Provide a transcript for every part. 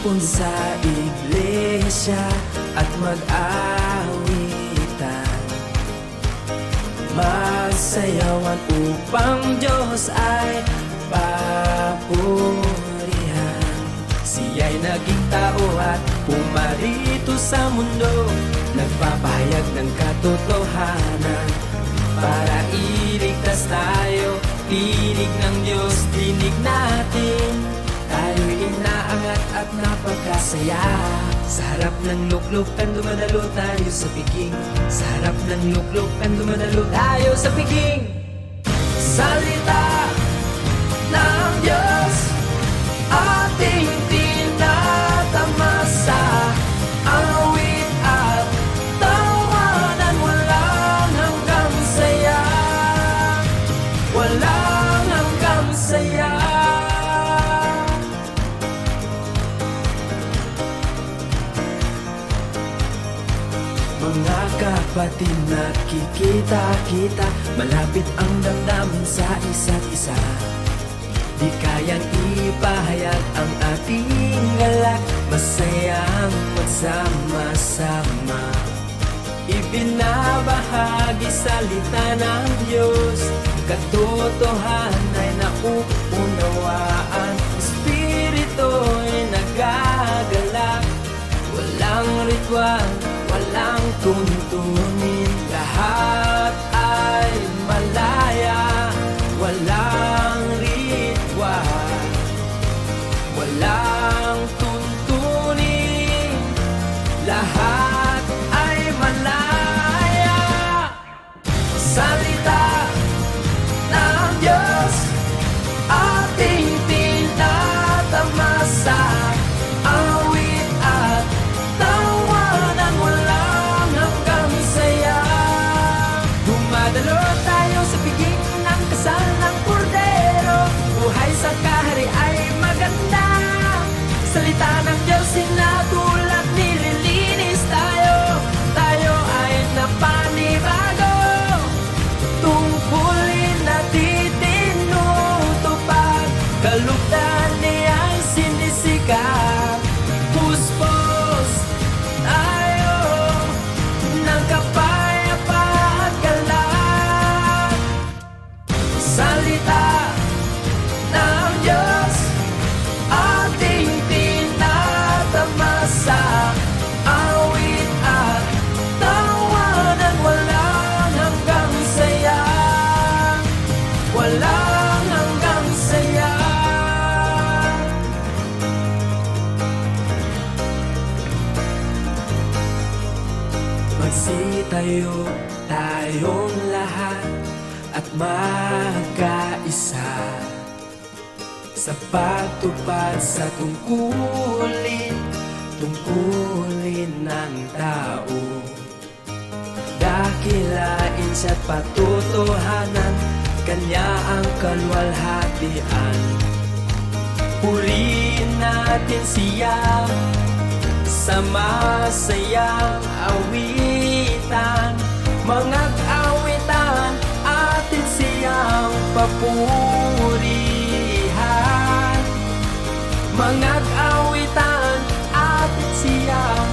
Tumungtun sa iglesia at mag-awitan, magsayawan upang Diyos ay papurihan. Siya'y naging tao at pumarito sa mundo, nagpapahayag ng katotohanan para iligtas tayo. Tinig ng Diyos, dinig natin, tayo'y inaangat at napagkasaya. Sa harap ng luklukan, dumadalo tayo sa piging. Sa harap ng luklukan, dumadalo tayo sa piging. Salita ng Diyos, ating tinatamasa, awit at tawanan, walang hanggang saya, walang hanggang saya. Mga kapatid, nakikita-kita, malapit ang damdamin sa isa't isa. Di kayang ipahayag ang ating galak, masayang magsama-sama. Ibinabahagi salita ng Diyos, katotohanan ay nauunawaan. Espiritu'y nagagalak, walang ritual, walang tuntunin. Lahat ay malaya, walang ritual, walang tuntunin. Lahat ay malaya. Salita ng Diyos, ating tinatamasa, awit at tawanan, walang hanggang saya. Dumadalo tayo sa piging ng kasal ng Kordero, buhay sa kahari ay maganda. Salita ng Diyos, sinatulad, nililinis tayo, tayo ay napanibago. Tungkulin natin tinutupad, kalugdan niya'y sinisikap. Puspos tayo ng kapayapaan, galak. Salita ng Diyos, ating tinatamasa, awit at tawanan, walang hanggang saya, walang hanggang saya. Magsitayo tayong lahat at magkaisa sa pagtupad sa tungkulin ng tao. Dakilain siya't patotohanan, kanya ang kalwalhatian. Purihin natin siya sa masayang awitan, mga awitan, atin siyang papurihan. Mga awitan, atin siyang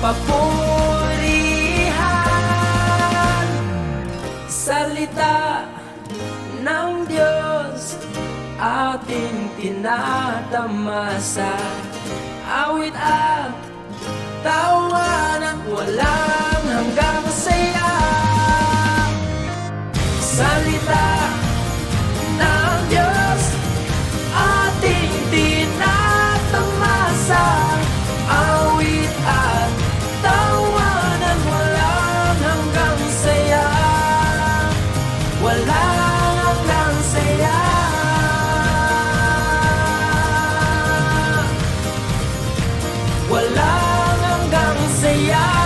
papurihan. Salita ng Diyos, ating tinatamasa, awit at tawanan, walang hanggang saya. Salita ng Diyos, ating tinatamasa, awit at tawanan, walang hanggang saya, walang hanggang saya. Walang hanggang saya.